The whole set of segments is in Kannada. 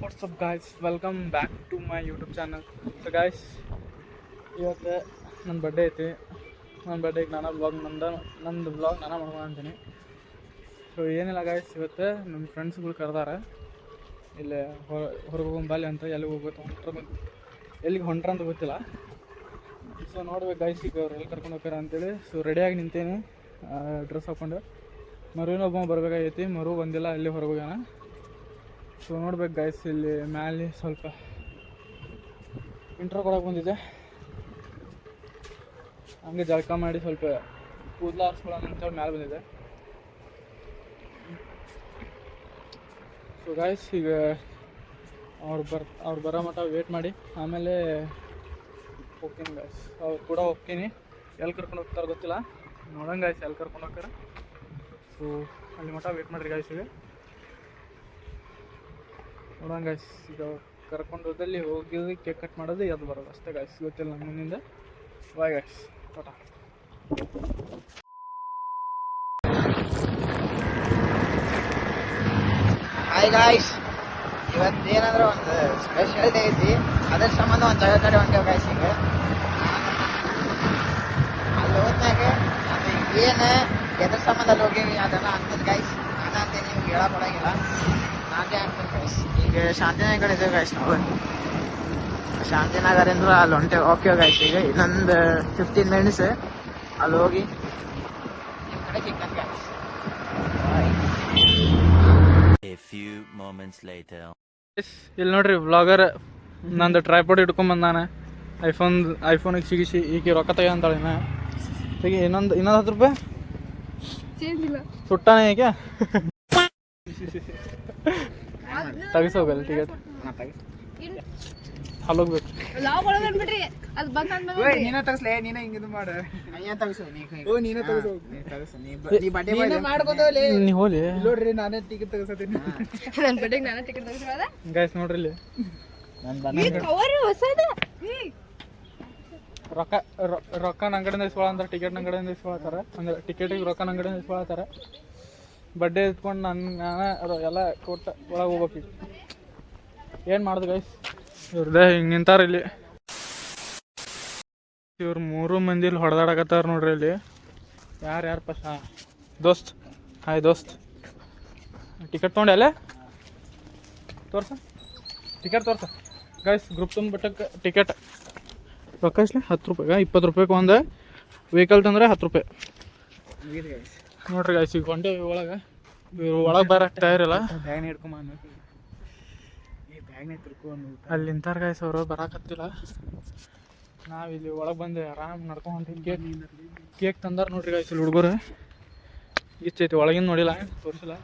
What's up guys, welcome back to my YouTube channel. So guys, ಇವತ್ತು ನನ್ನ ಬರ್ಡೇ ಐತಿ. ನನ್ನ ಬರ್ಡೇಗೆ ನಾನು ನಂದು ವ್ಲಾಗ್ ನಾನು ಮಾಡ್ಕೊಂತೀನಿ. ಸೊ ಏನಿಲ್ಲ ಗಾಯ್ಸ್, ಇವತ್ತು ನಮ್ಮ ಫ್ರೆಂಡ್ಸ್ಗಳು ಕರೆದಾರ ಇಲ್ಲೇ ಹೊರಗೆ ಹೋಗಂಬಲ್ಲಿ ಅಂತ. ಎಲ್ಲಿಗೆ ಹೊಂಟ್ರ ಅಂತ ಗೊತ್ತಿಲ್ಲ. ಸೊ ನೋಡ್ಬೇಕು ಗಾಯ್ಸ್, ಈಗ ಅವ್ರು ಎಲ್ಲಿ ಕರ್ಕೊಂಡು ಹೋಗ್ಯಾರ ಅಂತೇಳಿ. ಸೊ ರೆಡಿಯಾಗಿ ನಿಂತೇನೆ, ಡ್ರೆಸ್ ಹಾಕ್ಕೊಂಡು. ಮರುವಿನೊಬ್ಬ ಬರಬೇಕಾಗೈತಿ, ಮರು ಬಂದಿಲ್ಲ, ಅಲ್ಲಿ ಹೊರಗೆ ಹೋಗ್ಯಾನ. ಸೊ ನೋಡ್ಬೇಕು ಗಾಯ್ಸ್, ಇಲ್ಲಿ ಮ್ಯಾಲೆ ಸ್ವಲ್ಪ ಇಂಟ್ರೋ ಕೊಡೋಕೆ ಬಂದಿದೆ. ಹಂಗೆ ಜಳಕ ಮಾಡಿ ಸ್ವಲ್ಪ ಕೂದಲು ಆರಿಸ್ಕೊಳ್ಳೋಣ ಅಂತೇಳಿ ಮ್ಯಾಲೆ ಬಂದಿದೆ. ಸೊ ಗಾಯ್ಸ್, ಈಗ ಅವ್ರು ಬರೋ ಮಟ್ಟ ವೇಟ್ ಮಾಡಿ, ಆಮೇಲೆ ಹೋಗ್ತೀನಿ ಗಾಯ್ಸ್. ಅವ್ರು ಕೂಡ ಹೋಗ್ತೀನಿ. ಎಲ್ಲಿ ಕರ್ಕೊಂಡು ಹೋಗ್ತಾರೆ ಗೊತ್ತಿಲ್ಲ, ನೋಡೋಣ ಗಾಯ್ಸ್ ಎಲ್ಲಿ ಕರ್ಕೊಂಡು ಹೋಗ್ತಾರೆ. ಸೊ ಅಲ್ಲಿ ಮಟ್ಟ ವೇಟ್ ಮಾಡಿರಿ ಗಾಯ್ಸ್. ಈಗ ನೋಡೋಣ ಗಾಯ್ಸ್, ಈಗ ಕರ್ಕೊಂಡು ಹೋದಲ್ಲಿ ಹೋಗಿದ್ದು ಕೇಕ್ ಕಟ್ ಮಾಡೋದು ಅದು ಬರೋದು ಅಷ್ಟೇ ಗಾಯ್ಸ್. ಗೊತ್ತಿಲ್ಲ ನಮ್ಮ ಮುಂದಿಂದ. ಬಾಯ್ ಗಾಯ್ಸ್, ಟಾಟಾ. ಹಾಯ್ ಗಾಯ್ಸ್, ಇವತ್ತೇನಂದ್ರೆ ಒಂದು ಸ್ಪೆಷಲ್ ಡೇ ಐತಿ. ಅದ್ರ ಸಂಬಂಧ ಒಂದು ಜಾಗ ಕಡೆ ಹೊಂಟೇವೆ ಗಾಯ್ಸ್. ಈಗ ಅಲ್ಲಿ ಹೋದ್ಮ್ಯಾಗ ಅದು ಏನು ಎದ್ರ ಸಂಬಂಧ ಅಲ್ಲಿ ಹೋಗೀವಿ ಅದೆಲ್ಲ ಅಂತದ್ ಗಾಯ್ಸ್. ಏನಂತೆ ನೀವು ಹೇಳಕ್ಕೊಡಂಗಿಲ್ಲ, ನಾನೇ ಆಗ್ತದೆ ಗಾಯ್ಸ್. ಈಗ ಶಾಂತಿನಗರ ಕಡೆ ಇದ್ದೇವೆ ಗಾಯ್ಸ್. ನಾವು ಶಾಂತಿನಗರಿಂದ ಅಲ್ಲಿ ಹೊಂಟೇವೆ. ಓಕೆ ಗಾಯ್ಸ್, ಈಗ ಇನ್ನೊಂದು 15 ಮಿನಿಟ್ಸ್ ಅಲ್ಲಿ ಹೋಗಿ ನಿಮ್ಮ ಕಡೆ ಸಿಗ್ತಾನೆ guys. A few moments later. ಇಲ್ಲಿ ನೋಡ್ರಿ, ವ್ಲಾಗರ್ ನಂದು ಟ್ರೈಪಾಡ್ ಇಟ್ಕೊಂಬಂದಾನೆ. ಐಫೋನಿಗೆ ಸಿಗಿಸಿ ಈಗ ರೊಕ್ಕ ತೆಗೆದಂತಾಳೆ. ಈಗ ಇನ್ನೊಂದು 10 ರೂಪಾಯಿ ಸುಟ್ಟಾನೆ. ಈಗ ತೆಗಿಸೋಗಲ್ಲ ಟಿಕೆಟ್, ಅಲ್ಲಿ ಹೋಗ್ಬೇಕು. ನೀ ಹೋಲಿ ನೋಡ್ರಿ, ನಾನೇ ಟಿಕೆಟ್ ತಗಸತೀನಿ. ಗೈಸ್ ನೋಡ್ರಿ, ಇಲ್ಲಿ ರೊಕ್ಕ ನನ್ನ ಕಡೆಯಿಂದ ಇಸ್ಕೊಳಂತಾರೆ, ಟಿಕೆಟ್ ನನ್ನ ಕಡೆಯಿಂದ ಇಸ್ಕೊಳತ್ತಾರ. ಅಂದ್ರೆ ಟಿಕೆಟಿಗೆ ರೊಕ್ಕ ನನ್ನ ಕಡೆಯಿಂದ ಇಸ್ಕೊಳತ್ತಾರ. ಬಡ್ಡೆ ಇಟ್ಕೊಂಡು ನಾನು ಎಲ್ಲ ಕೊಟ್ಟು ಒಳಗೆ ಹೋಗ್ಬೇಕು. ಏನು ಮಾಡೋದು ಗೈಸ್, ಇವ್ರದ್ದೇ ಹಿಂಗೆ ನಿಂತಾರ ಇಲ್ಲಿ. ಇವ್ರು 3 ಮಂದಿ ಇಲ್ಲಿ ಹೊಡೆದಾಡಕತ್ತಾರ ನೋಡ್ರಿ. ಇಲ್ಲಿ ಯಾರು ಫಸ್ಟ್? ದೋಸ್ತ್, ಹಾಯ್ ದೋಸ್ತ್. ಟಿಕೆಟ್ ತೊಗೊಂಡೆ ಅಲ್ಲೇ ತೋರ್ಸ, ಟಿಕೆಟ್ ತೋರ್ಸ ಗೈಸ್. ಗ್ರೂಪ್ ತುಂಬಿಟ್ಟಕ್ಕೆ ಟಿಕೆಟ್ ರೊಕ್ಕ ಇಸ್ಲಿ 10 ರೂಪಾಯಿಗೆ 20 ರೂಪಾಯಿಗೆ ಒಂದು ವೆಹಿಕಲ್ ತಂದರೆ 10 ರೂಪಾಯಿ ನೋಡ್ರಿ ಗೈಸ್. ಈಗ ಹೊಂಟೇವಿ ಒಳಗೆ. ಬರಕ್ಕೆ ತಯಾರಿಲ್ಲ. ಬ್ಯಾಗ್ನ ಹಿಡ್ಕೊಂಬ, ಬ್ಯಾಗ್ನ ತಿರ್ಕೊಂಡು ಅಲ್ಲಿ ನಿಂತಾರ ಗೈಸ್, ಅವರು ಬರಾಕತ್ತಿಲ್ಲ. ನಾವಿಲ್ಲಿ ಒಳಗೆ ಬಂದು ಆರಾಮ್ ನಡ್ಕೊಂಡು ಹೊಂಟೀವಿ. ಕೇಕ್ ತಂದಾರ ನೋಡ್ರಿ ಗೈಸ್ ಇಲ್ಲಿ ಹುಡುಗರು. ಇಷ್ಟೈತಿ, ಒಳಗಿಂದ ನೋಡಿಲ್ಲ, ತೋರಿಸಿಲ್ಲ.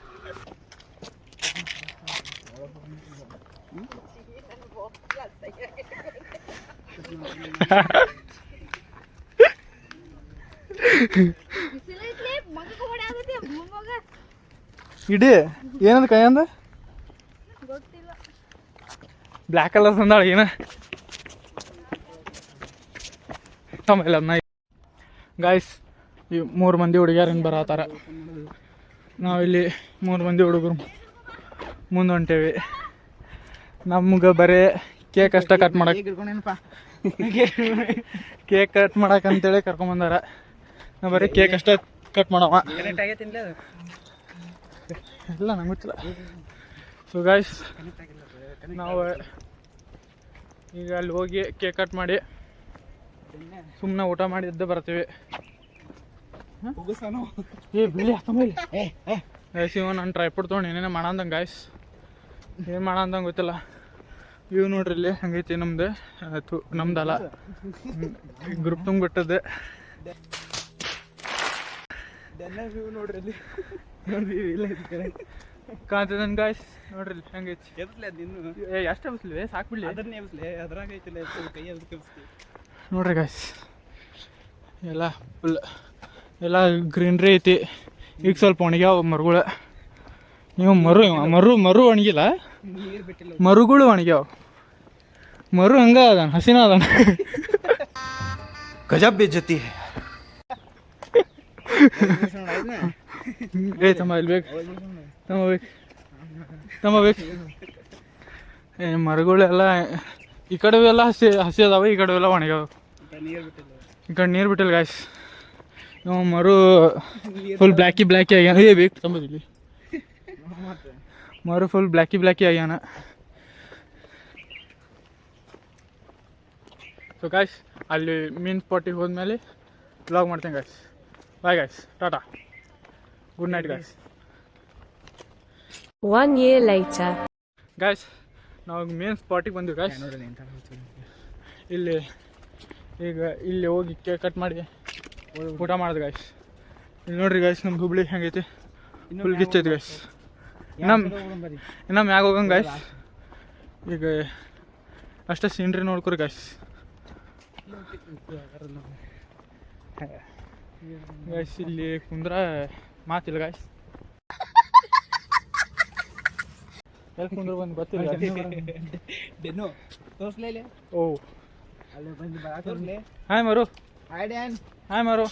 ಇಡೀ ಏನಂದ ಕೈಯಂದ ಬ್ಲ್ಯಾಕ್ ಕಲರ್ ತಂದಾಳ ಏನ ತಮ್ಮ ಗಾಯ್ಸ್. ಈ 3 ಮಂದಿ ಹುಡುಗಿಯರು ಬರತ್ತಾರ. ನಾವಿಲ್ಲಿ 3 ಮಂದಿ ಹುಡುಗರು ಮುಂದೆ ಹೊಂಟೇವಿ. ನಮ್ಗೆ ಬರೀ ಕೇಕ್ ಅಷ್ಟೇ ಕಟ್ ಮಾಡಕ್ಕೆ, ಕೇಕ್ ಕಟ್ ಮಾಡಕ್ಕೆ ಅಂತೇಳಿ ಕರ್ಕೊಂಬಂದಾರ. ನಾವು ಬರೀ ಕೇಕ್ ಅಷ್ಟೇ ಕಟ್ ಮಾಡವ. ಇಲ್ಲ ನಂಗೆ ಗೊತ್ತಿಲ್ಲ. ಸೊ ಗಾಯ್ಸ್, ನಾವು ಈಗ ಅಲ್ಲಿ ಹೋಗಿ ಕೇಕ್ ಕಟ್ ಮಾಡಿ ಸುಮ್ಮನೆ ಊಟ ಮಾಡಿ ಎದ್ದು ಬರ್ತೀವಿ. ಗಾಯ್ಸ್, ಇವ ನಾನು ಟ್ರೈಪಾಡ್ ತೊಗೊಂಡು ಏನೇನೋ ಮಾಡಂದಂಗೆ ಗಾಯ್ಸ್. ಏನು ಮಾಡಂದಂಗೆ ಗೊತ್ತಿಲ್ಲ. ಇವು ನೋಡ್ರಿ ಇಲ್ಲಿ ಹಂಗೈತಿ ನಮ್ದು. ನಮ್ದಲ್ಲ, ಗ್ರೂಪ್ ತುಂಬಿಟ್ಟದೆ. ನೋಡ್ರಿ ಅಲ್ಲಿ ಕಾಣ್ತದ ಗಾಯ್ಸ್. ನೋಡ್ರಿ ಹಂಗೈತಿ. ಎಷ್ಟು ಎಬ್ಸ್ಲಿ ಸಾಕು ಬಿಡ್ಲಿ, ನೋಡ್ರಿ ಗಾಯ್ಸ್. ಎಲ್ಲ ಫುಲ್ ಎಲ್ಲ ಗ್ರೀನ್ರಿ ಐತಿ. ಈಗ ಸ್ವಲ್ಪ ಒಣಗ್ಯಾವ ಮರುಗಳು. ನೀವು ಮರು ಒಣಗಿಲ್ಲ, ಮರುಗಳು ಒಣಗ್ಯಾವ. ಮರು ಹಂಗ ಅದಾನ, ಹಸಿನ ಅದಾನ. गजब बेइज्जती है. ಏ ತಮ್ಮ ಇಲ್ಲಿ ಬೇಕು, ತಮ್ಮ ಬೇಕು. ಮರಗಳೆಲ್ಲ ಈ ಕಡೆ ಎಲ್ಲ ಹಸಿ ಹಸಿ ಅದಾವೆ, ಈ ಕಡೆ ಎಲ್ಲ ಒಣಗ್ಯಾವ. ಈ ಕಡೆ ನೀರು ಬಿಟ್ಟಿಲ್ಲ ಗಾಯ್ಸ್. ಮರು ಫುಲ್ ಬ್ಲ್ಯಾಕಿ ಆಗ್ಯಾನ. ಬೇಕು ತಂಬದಿಲ್ಲಿ ಮರು ಫುಲ್ ಬ್ಲ್ಯಾಕಿ ಆಗ್ಯಾನ. ಸೊ ಗಾಯ್ಸ್ ಅಲ್ಲಿ ಮೀನ್ ಸ್ಪಾಟಿಗೆ ಹೋದ್ಮೇಲೆ ವ್ಲಾಗ್ ಮಾಡ್ತೇನೆ ಗಾಯ್ಸ್. ಬಾಯ್ ಗಾಯ್ಸ್, ಟಾಟಾ, good night guys. 1 year later. Guys ನಾವು ಮೇನ್ ಸ್ಪಾಟಿಗೆ ಬಂದ್ವಿ ಗಾಯ್ಸ್. ಇಲ್ಲಿ ಈಗ ಇಲ್ಲಿ ಹೋಗಿ ಕೇಕ್ ಕಟ್ ಮಾಡಿ ಊಟ ಮಾಡಿದೆ ಗಾಯ್ಸ್. ಇಲ್ಲಿ ನೋಡ್ರಿ ಗಾಯ್ಸ್ ನಮ್ಮ ಹುಬ್ಳಿ ಹೆಂಗೈತಿ, ಫುಲ್ ಗಿಚ್ಚೈತಿ ಗಾಯ್ಸ್. ಇನ್ನ ಮ್ಯಾಗ ಹೋಗಂಗೆ ಗಾಯ್ಸ್. ಈಗ ಅಷ್ಟೇ ಸೀನ್ರಿ ನೋಡ್ಕೊರಿ ಗಾಯ್ಸ್. ಗಾಯ್ಸ್ ಇಲ್ಲಿ ಕುಂದ್ರ ಮಾತಿಲ್ಲ ಗಾಯ್ಸ್. ಎಲ್ಲಿ ಕುಂದ್ರ ಬಂದು ಗೊತ್ತಿಲ್ಲ. ಓ ಹಾಯ್ ಮಾರು, ಹಾಯ್ ಮಾರು.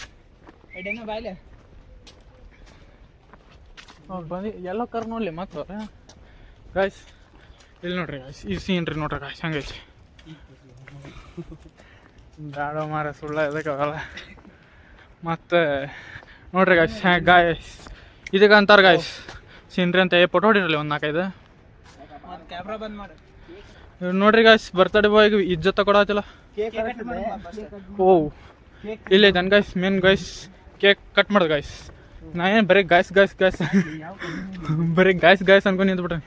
ಬಂದು ಎಲ್ಲ ಕರ್ ನೋಡ್ಲಿ ಮತ್ತೆ ಗಾಯ್ಸ್. ಇಲ್ಲಿ ನೋಡ್ರಿ ಗಾಯ್ಸ್, ಈ ಸೀನ್ರಿ ನೋಡ್ರಿ ಗಾಯ್ಸ್ ಹಂಗೈತಿ. ಬ್ಯಾಡ ಮಾರ ಸುಳ್ಳ ಇದಕ್ಕಾಗಲ್ಲ. ಮತ್ತು ನೋಡ್ರಿ ಗಾಯ್ಸ್ ಗಾಯ್ಸ್ ಇದಕ್ಕೆ ಅಂತಾರೆ ಗಾಯ್ಸ್ ಸೀನ್ರಿ ಅಂತ. ಫೋಟೋ ಹೊಡಿರಲಿ ಒಂದು 4-5. ಕ್ಯಾಮ್ರಾ ಬಂದ್ ಮಾಡಿ ನೋಡ್ರಿ ಗಾಯ್ಸ್ ಬರ್ತಡೇ ಬಾಯ್ಗೆ ಇಜ್ಜತ್ ತಗೊಳತಿಲ್ಲ. ಓ ಇಲ್ಲ ಐತನ್ ಗಾಯ್ಸ್ ಮೇನ್ ಗಾಯ್ಸ್. ಕೇಕ್ ಕಟ್ ಮಾಡ್ದೆ ಗಾಯ್ಸ್. ನಾ ಏನು ಬರೀ ಗಾಯ್ಸ್ ಬರೀ ಗಾಯ್ಸ್ ಅನ್ಕೊಂಡು ನಿಂತ್ಬಿಟ್ಟೆ.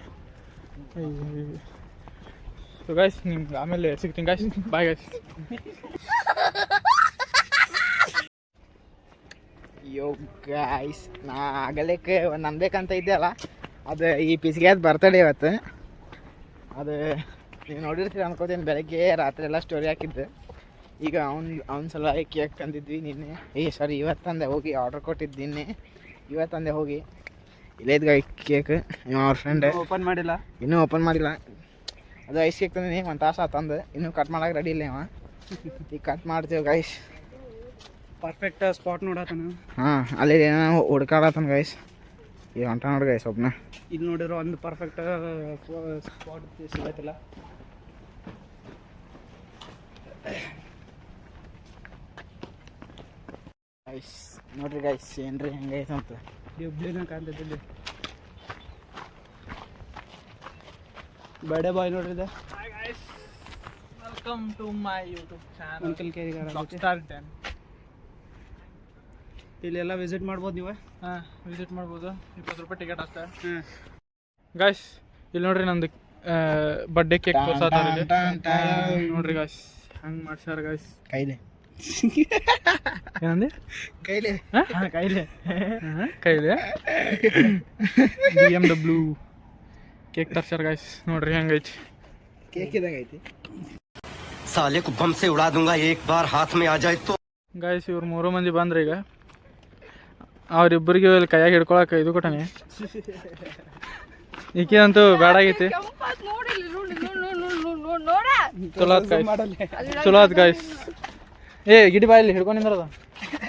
ಸೊ ಗಾಯ್ಸ್ ನಿಮ್ಗೆ ಆಮೇಲೆ ಸಿಗ್ತೀನಿ guys. Bye guys. Yo guys, ನಾ ಆಗಲಿಕ್ಕೆ ಒಂದು ಅನ್ಬೇಕಂತ ಇದ್ದೆ ಅಲ್ಲ, ಅದು ಈ ಪಿಸ್ಗೆ ಅದು ಬರ್ತಡೇ ಇವತ್ತು. ಅದು ನೀವು ನೋಡಿರ್ತೀರಿ ಅನ್ಕೋತೀನಿ, ಬೆಳಗ್ಗೆ ರಾತ್ರಿ ಎಲ್ಲ ಸ್ಟೋರಿ ಹಾಕಿದ್ದೆ. ಈಗ ಅವ್ನ ಸಲ ಕೇಕ್ ತಂದಿದ್ವಿ ನಿನ್ನೆ. ಸಾರಿ ಇವತ್ತಂದೆ ಹೋಗಿ ಆರ್ಡ್ರ್ ಕೊಟ್ಟಿದ್ದು ನಿನ್ನೆ. ಇವತ್ತಂದೆ ಹೋಗಿ ಇಲ್ಲೈದು ಕೇಕ್. ಅವ್ರ ಫ್ರೆಂಡ್ ಓಪನ್ ಮಾಡಿಲ್ಲ, ಇನ್ನೂ ಓಪನ್ ಮಾಡಿಲ್ಲ. ಅದು ಐಸ್ ಕೇಕ್ ತಂದಿನಿ, 1 ತಾಸು ಆತಂದು. ಇನ್ನೂ ಕಟ್ ಮಾಡೋಕೆ ರೆಡಿ ಇಲ್ಲ ಇವ. ಈಗ ಕಟ್ ಮಾಡ್ತೀವಿ ಗೈಸ್. Perfect spot ನೋಡತ್ತಾನ. ಹಾಂ ಅಲ್ಲಿ ಏನೋ ಹುಡ್ಕಾಡತ್ತಾನ ಗೈಸ್. ಈಗ ಹೊಂಟ ನೋಡಿ ಗೈಸ್ ಒಬ್ಬನ. ಇಲ್ಲಿ ನೋಡಿರೋ ಒಂದು ಪರ್ಫೆಕ್ಟ್ ಸ್ಪಾಟ್ ಸಿಗತ್ತಿಲ್ಲ. ಗೈಸ್ ನೋಡ್ರಿ ಗೈಸ್ ಏನ್ರಿ ಹೆಂಗೈತೆ ಅಂತ. ಹುಬ್ಳಿನ ಕಾಣ್ತೈತಿ. ಬರ್ಡೇ ಬಾಯ್ ನೋಡ್ರಿ ಇದು. Hi guys, welcome to my YouTube channel uncle ಕೇರಿಗಾರ ರಾಕ್ಸ್ಟಾರ್ 10. ಇಲ್ಲೆಲ್ಲ ವಿಸಿಟ್ ಮಾಡ್ಬೋದು ನೀವು. ಹಾಂ ವಿಸಿಟ್ ಮಾಡ್ಬೋದು. 20 ರೂಪಾಯಿ ಟಿಕೆಟ್ ಅಷ್ಟೇ. ಗಾಯ್ಸ್ ಇಲ್ಲಿ ನೋಡ್ರಿ ನಂದು ಬರ್ಡೇ ಕೇಕ್ ತೋರ್ಸಾತಾರ ನೋಡ್ರಿ ಗಾಯ್ಸ್. ಹಂಗೆ ಮಾಡ್ಸ್ಯಾರ ಗಾಯ್ಸ್. ಕೈಲೆ ಏನಂದಿ? ಕೈಲೆ BMW ಕೇಕ್ ತರ್ಸ್ಯಾರ ಗಾಯ್ಸ್. ನೋಡ್ರಿ ಹೆಂಗೈತಿ ಕೇಕ್ ಇದಂಗೆ ಐತಿ. साले को बम से उड़ा दूंगा एक बार हाथ में आ जाए तो. ಗಾಯ್ಸ್ ಇವ್ರು 3 ಮಂದಿ ಬಂದ್ರಿ. ಈಗ ಅವ್ರಿಬ್ಬರಿಗೆ ಇಲ್ಲಿ ಕೈಯಾಗಿ ಹಿಡ್ಕೊಳಕ್ಕೆ ಇದು ಕೊಟ್ಟಾನೆ. ಈಕೆ ಅಂತೂ ಬೇಡ ಆಗೈತಿ. ಚಲೋ ಆತ್ ಗಾಯ್ಸ್. ಗಿಡಿ ಬಾಯಲ್ಲಿ ಹಿಡ್ಕೊಂಡು ನಿಂದ್ರದ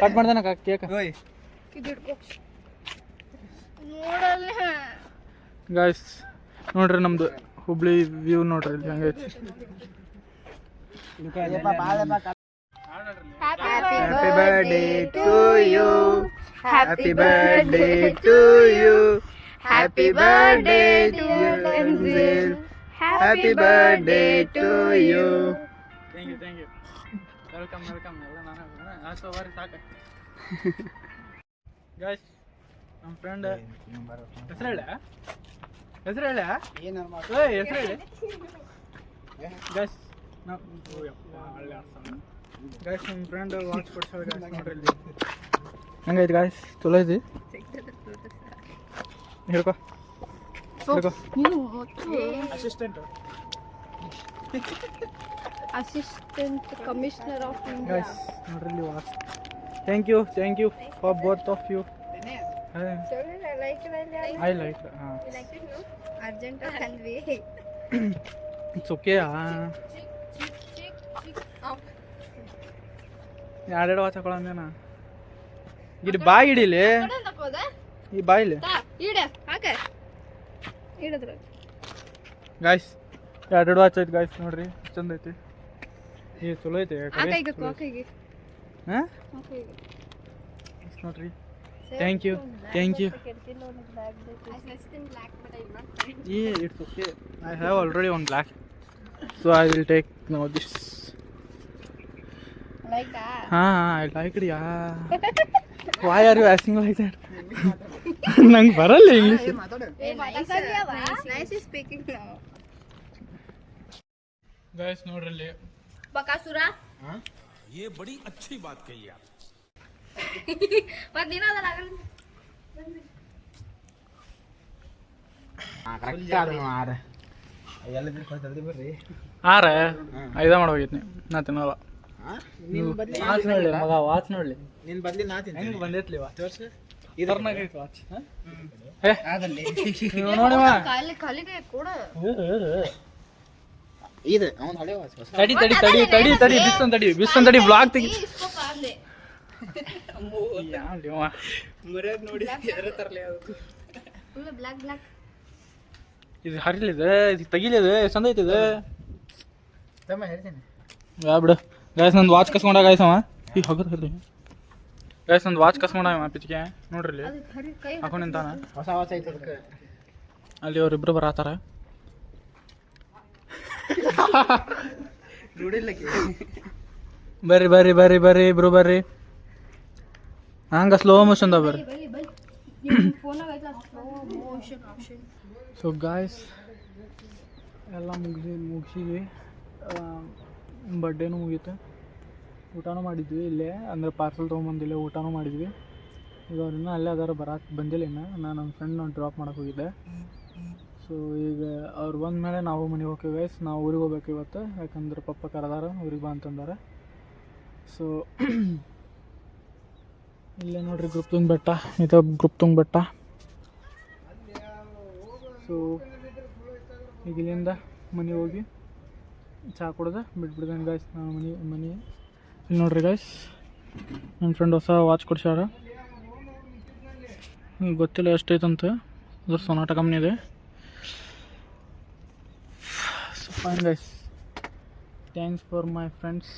ಕಟ್ ಮಾಡ್ದಾನ ಕೇಕ್. ಗಾಯ್ಸ್ ನೋಡ್ರಿ ನಮ್ದು ಹುಬ್ಳಿ ವ್ಯೂ ನೋಡ್ರಿ ಇಲ್ಲಿ ಹೆಂಗೈತಿ. Happy birthday to you. Happy birthday to you. Happy birthday to Enzil. Happy birthday to you. Thank you. Welcome. ಎಲ್ಲ ನಾನು ಆಸೋ ಬಾರಿ ಸಾಕು. ಗಾಯ್ಸ್ ನಮ್ಮ ಫ್ರೆಂಡ್ ಹೆಸರು ಹೇಳ ಹೆಸರು ಗಾಯ್ಸ್. ಗಾಯ್ಸ್ ನಮ್ಮ ಫ್ರೆಂಡ್ ವಾಚ್ ಕೊಡ್ಸೋದು ಗಾಯ್ಸ್. ನೋಡ್ರಿ ಇಲ್ಲಿ ಹೆಂಗೈತಿ ಗಾಯ್ಸ್. ಚಲೋ ಐತಿ. ಹೇಳ್ಕೊ assistant commissioner of India. Guys ನೋಡ್ರಿ ಇಲ್ಲಿ watch. Thank you for both of you. I like it. Urgent ಅಂದ್ವಿ. It's okay. ಎರಡೆರಡು ವಾಚ್ ಹಾಕೊಳ್ಳೋಣ. ಗಿಡಿ ಬಾಯಿ ಹಿಡಿಲಿ. ಈ ಬಾಯಿಲಿ ಗಾಯ್ಸ್ ಎರಡು ವಾಚ್ ಐತೆ ಗಾಯ್ಸ್ ನೋಡ್ರಿ ಚಂದ ಐತಿ ಈ ಚಲೋ ಐತೆ ಹಾಂ ನೋಡ್ರಿ thank you it's okay I have already one black so I will take no this ಹಾಂ I like it yeah why are you asking like that ನಂಗೆ ಬರಲ್ಲ ಇಂಗ್ಲೀಷ್ ಗೈಸ್ ನೋಡ್ರಲ್ಲಿ ಬಕಾಸುರ ये बड़ी अच्छी बात कही आप ಹಾರ ಐದ ಮಾಡ್ಬೇಕಿತ್ತು ನಾ ತಿನ್ನಲ್ಲ ವಾಚ್ ನೋಡ್ಲಿ ಮಗ ವಾಚ್ ನೋಡ್ಲಿ ನಿನ್ ಬದ್ಲಿ ನಾ ತಿಂತೀನಿ ಹೆಂಗೆ ಬಂದೈತ್ಲಿ ವಾಚ್ ತೋರ್ಸು ಇದರ್ನಾಗೈತಿ ವಾಚ್ ಅದಲ್ಲಿ ನೋಡಿವ ಇದು ಅವ್ನು ಹಳೆ ವಾಚ್ ಹೊಸ ತಡಿ ತಡಿ ತಡಿ ತಡಿ ತಡಿ ಬಿಸ್ತನ್ ತಡಿ ಬ್ಲಾಗ್ ತೆಗಿ ನೋಡಿ ಎದ್ರ ತರಲಿ ಅದು ಇದು ಹರಿಲಿದೆ ಇದು ತೆಗಿಲಿದೆ ಚಂದ ಐತಿದೆ ತಮ್ಮ ಹೇಳ್ತೀನಿ ಯಾ ಬಿಡು ಗಾಯ್ಸ್ ನಂದು ವಾಚ್ ಕಸ್ಕೊಂಡ ಗಾಯ್ಸ್ ಅವ ಈಗ ಹೋಗೋದು ಹೇಳ್ರಿ ಗಾಯ್ಸ್ ನಂದು ವಾಚ್ ಕಸ್ಕೊಂಡ ಪಿಚ್ಕೆ ನೋಡ್ರಿ ಇಲ್ಲಿ ಹಾಕೊಂಡು ನಿಂತಾನ ಹೊಸ ವಾಚ್ ಐತೆ ಅದಕ್ಕೆ ಅಲ್ಲಿ ಅವ್ರಿಬ್ರು ಬರತ್ತಾರ ನೋಡಿಲ್ಲ ಬರ್ರಿ ಬರ್ರಿ ಬರ್ರಿ ಬರ್ರಿ ಇಬ್ರು ಬರ್ರಿ ಹಂಗ ಸ್ಲೋ ಮೋಷನ್ದಾಗ ಬರ್ರಿ ಸೊ ಗಾಯ್ಸ್ ಎಲ್ಲ ಮುಗಿಸಿದ್ವಿ ಬರ್ಡೇನೂ ಮುಗೀತು ಊಟನೂ ಮಾಡಿದ್ವಿ ಇಲ್ಲೇ ಅಂದರೆ ಪಾರ್ಸಲ್ ತೊಗೊಂಬಂದಿಲ್ಲೇ ಊಟನೂ ಮಾಡಿದ್ವಿ ಈಗ ಅವ್ರನ್ನ ಅಲ್ಲೇ ಅದಾರ ಬಂದಿಲ್ಲ ಇನ್ನು ನಾನು ನಮ್ಮ ಫ್ರೆಂಡ್ನ ಡ್ರಾಪ್ ಮಾಡೋಕೆ ಹೋಗಿದ್ದೆ ಸೊ ಈಗ ಅವ್ರು ಬಂದ ಮೇಲೆ ನಾವು ಮನೆಗೆ ಹೋಗ್ತೀವಿ ಗೈಸ್ ನಾವು ಊರಿಗೆ ಹೋಗ್ಬೇಕು ಇವತ್ತು ಯಾಕಂದ್ರೆ ಪಪ್ಪ ಕರೆದಾರ ಊರಿಗೆ ಬಾ ಅಂತಂದಾರೆ ಸೊ ಇಲ್ಲೇ ನೋಡ್ರಿ ಗುಪ್ತುಂಗ್ ಬೆಟ್ಟ ಇದು ಗುಪ್ತುಂಗ್ ಬೆಟ್ಟ ಸೊ ಈಗ ಇಲ್ಲಿಂದ ಮನೆಗೆ ಹೋಗಿ ಚಹಾ ಕುಡ್ದು ಬಿಟ್ಬಿಡ್ದೇನೆ ಗಾಯ್ಸ್ ನಾನು ಮನೆ ಇಲ್ಲಿ ನೋಡ್ರಿ ಗಾಯ್ಸ್ ನನ್ನ ಫ್ರೆಂಡ್ ಹೊಸ ವಾಚ್ ಕೊಡ್ಸ್ಯಾರ ಗೊತ್ತಿಲ್ಲ ಎಷ್ಟೈತಂತ ಅದ್ರ ಸೊನಾಟ ಕಂಪ್ನಿ ಇದೆ so fine guys thanks for my friends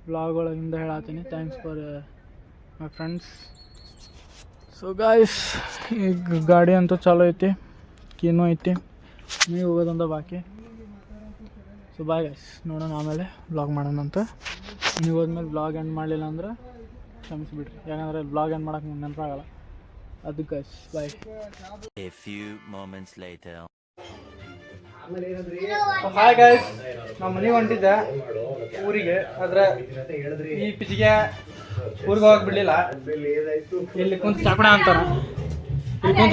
vlog ಒಳಗಿಂದ ಹೇಳತ್ತೀನಿ thanks for my friends so guys ಈಗ ಗಾಡಿ ಅಂತೂ ಚಾಲೂ ಐತಿ ಕೀನೂ ಐತಿ ನೀವು ಹೋಗೋದಂತ ಬಾಕಿ ಸೊ ಬಾಯ್ ಗೈಸ್ ನೋಡೋಣ ಆಮೇಲೆ ವ್ಲಾಗ್ ಮಾಡೋಣ ಅಂತ ನೀವು ಹೋದ್ಮೇಲೆ ವ್ಲಾಗ್ ಎಂಡ್ ಮಾಡಲಿಲ್ಲ ಅಂದ್ರೆ ಕ್ಷಮಿಸ್ಬಿಡ್ರಿ ಯಾಕಂದರೆ ವ್ಲಾಗ್ ಎಂಡ್ ಮಾಡೋಕೆ ನೆನಪಾಗಲ್ಲ ಅದಕ್ಕೆ guys bye A few moments later. Hi guys ನಾವು ಮನೆಗೆ ಹೊಂಟಿದ್ದೆ ಊರಿಗೆ ಆದ್ರೆ ಈ ಪಿಚಿಗೆ ಊರಿಗೆ ಹೋಗಕ್ಕೆ ಬಿಡಲಿಲ್ಲ ಇಲ್ಲಿ ಕುಂತು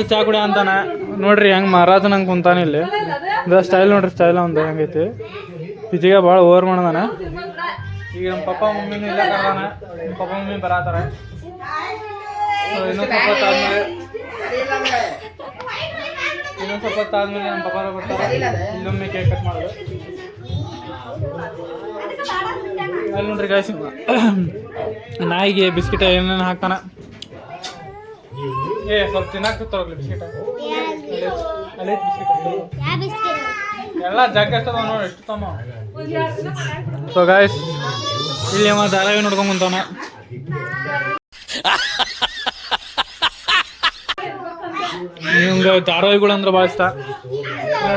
ಚಾಕುಡ ಅಂತಾನ ನೋಡ್ರಿ ಹೆಂಗೆ ಮಹಾರಾಜ ನಂಗೆ ಕುಂತಾನೆ ಇಲ್ಲಿ ಇದು ಸ್ಟೈಲ್ ನೋಡ್ರಿ ಸ್ಟೈಲ್ ಒಂದು ಹೆಂಗೈತಿ ಪಿಚಿಗೆ ಭಾಳ ಓವರ್ ಮಾಡ್ದಾನ ಈಗ ನಮ್ಮ ಪಪ್ಪ ಮಮ್ಮಿನೂ ಇಲ್ಲ ಕರ್ದಾನ ನಮ್ಮ ಪಪ್ಪ ಮಮ್ಮಿ ಬರತ್ತಾರ ಇನ್ನೊಂದು ಸ್ವಲ್ಪ ಹೊತ್ತಾದ್ಮೇಲೆ ನಮ್ಮ ಪಪ್ಪ ಬರ್ತಾರೆ ಇಲ್ಲೊಮ್ಮೆ ಕೇಕ್ ಕಟ್ ಮಾಡೋದು ಅಲ್ಲಿ ನೋಡ್ರಿ ಗಾಯ್ಸ್ ನಾಯಿಗೆ ಬಿಸ್ಕಿಟ್ ಏನೇನು ಹಾಕ್ತಾನ ಸ್ವಲ್ಪ ತಿನ್ನಕ್ಕೆ ತಗೋಗ್ಲಿ ಬಿಸ್ಕಿಟ್ ಅಲ್ಲಿ ಬಿಸ್ಕಿಟ್ ಎಲ್ಲ ಜಾಗ ಅಷ್ಟದ ನೋಡಿ ಎಷ್ಟು ತಮ್ಮ ಸೊ ಗಾಯ್ಸ್ ಇಲ್ಲಿ ಅವ ಧಾರಾವಾಹಿ ನೋಡ್ಕೊಂಡ್ ಕುಂತಾನ ನಿಮ್ಗೆ ಧಾರಾವಾಹಿಗಳು ಅಂದ್ರೆ ಭಾಳ ಇಷ್ಟ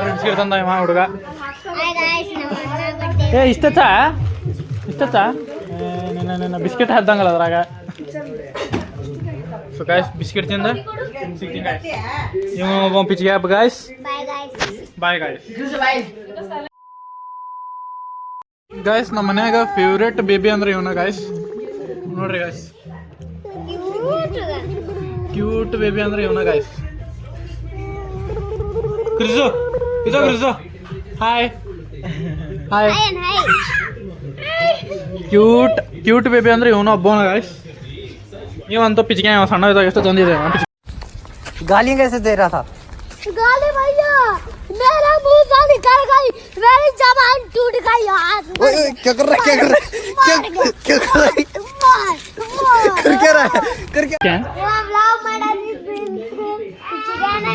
ಬಿಸ್ಕಿಟ್ ತಂದ ಇವ ಹುಡುಗ ಇಷ್ಟಚ್ಚಾ ನಿನ್ನ ಬಿಸ್ಕಿಟ್ ಹದ್ದಂಗಲ್ಲ ಅದ್ರಾಗ ಸೊ ಗಾಯ್ಸ್ ಬಿಸ್ಕಿಟ್ ತಿಂದ ಸಿಗ್ತೀನಿ ಗಾಯ್ಸ್ ಇವ ಒಬ್ಬ ಪಿಚ್ಗೆ ಹಬ್ಬ ಗಾಯ್ಸ್ ಬಾಯ್ ಗಾಯ್ಸ್ ಗಾಯ್ಸ್ ನಮ್ಮ ಮನ್ಯಾಗ ಫೇವ್ರೇಟ್ ಬೇಬಿ ಅಂದ್ರೆ ಇವನ ಗಾಯ್ಸ್ ನೋಡ್ರಿ ಗಾಯ್ಸ್ ಕ್ಯೂಟ್ ಬೇಬಿ ಅಂದ್ರೆ ಇವನ ಗಾಯ್ಸ್ ಕ್ರಿಜು ಇದು ಕ್ರಿಜು ಹಾಯ್ ಕ್ಯೂಟ್ ಬೇಬಿ ಅಂದ್ರೆ ಇವನು ಒಬ್ಬನ ಗಾಯ್ಸ್ ಇವಂತೂ ಪಿಚ್ಗೆ ಸಣ್ಣ ಇದ್ದಾಗ ಎಷ್ಟು ತಂದಿದೆ गालियां कैसे दे रहा था गाली भैया मेरा मुंह से निकल गई मेरी जबान टूट गई यार क्या कर रहा है क्या कर रहा है कर क्या रहा है कर क्या व्लॉग ಮಾಡಲಿ ಪಿಚ್ಚಿಗಾನೆ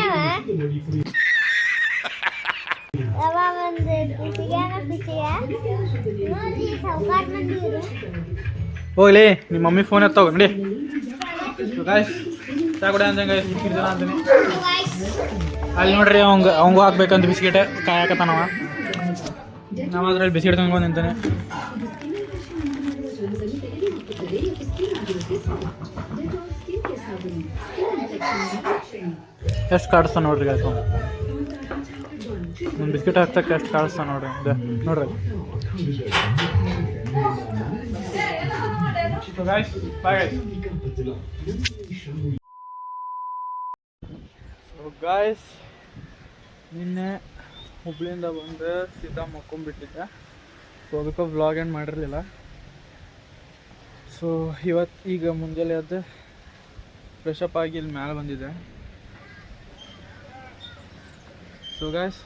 ಯಾವಾಗ ಒಂದು ಹೋಗ್ಲಿ ನಿಮ್ಮ ಮಮ್ಮಿ ಫೋನ್ ಎತ್ತೋಗ ನೋಡಿ. ಸೊ ಗಾಯ್ಸ್ ಚಾ ಕುಡಿ ಅಂತ ಗೈಸ್ ಬಿಸ್ಕಿಟ್ ಜನ ಅಂತೀನಿ. ಅಲ್ಲಿ ನೋಡ್ರಿ ಅವಂಗೂ ಹಾಕ್ಬೇಕಂತ ಬಿಸ್ಕಿಟ್ ಕಾಯಕತ್ತಾನವ. ನಾವು ಅದ್ರಲ್ಲಿ ಬಿಸ್ಕಿಟ್ ತಂದ್ಕೊಂಡು ನಿಂತಾನೆ. ಎಷ್ಟು ಕಾಡಿಸ್ತಾನೆ ನೋಡ್ರಿ ಗಾಯ್ಸ್. ಒಂದು ಬಿಸ್ಕಿಟ್ ಹಾಕ್ತಕ್ಕೆ ಎಷ್ಟು ಕಾಡಿಸ್ತಾನೆ ನೋಡ್ರಿ. ನೋಡ್ರಿ so guys bye guys. So guys ನಿನ್ನೆ ಹುಬ್ಳಿಯಿಂದ ಬಂದು ಸೀದಾ ಮಕ್ಕೊಂಬಿಟ್ಟಿದ್ದೆ. ಸೊ ಅದಕ್ಕೆ ವ್ಲಾಗ್ ಏನು ಮಾಡಿರಲಿಲ್ಲ. ಸೊ ಈಗ ಮುಂಜಾನೆ ಎದ್ದು ಫ್ರೆಶಪ್ ಆಗಿ ಇಲ್ಲಿ ಮ್ಯಾಲೆ ಬಂದಿದ್ದೆ. ಸೊ ಗಾಯ್ಸ್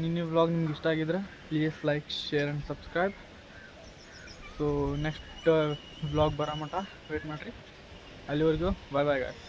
ನಿನ್ನೆ ವ್ಲಾಗ್ ನಿಮ್ಗೆ ಇಷ್ಟ ಆಗಿದ್ರೆ please like share and subscribe. So next vlog ಬರೋ ಮಟ್ಟ ವೇಟ್ ಮಾಡಿರಿ. ಅಲ್ಲಿವರೆಗೂ ಬಾಯ್ ಬಾಯ್ ಗಾಯ್ಸ್.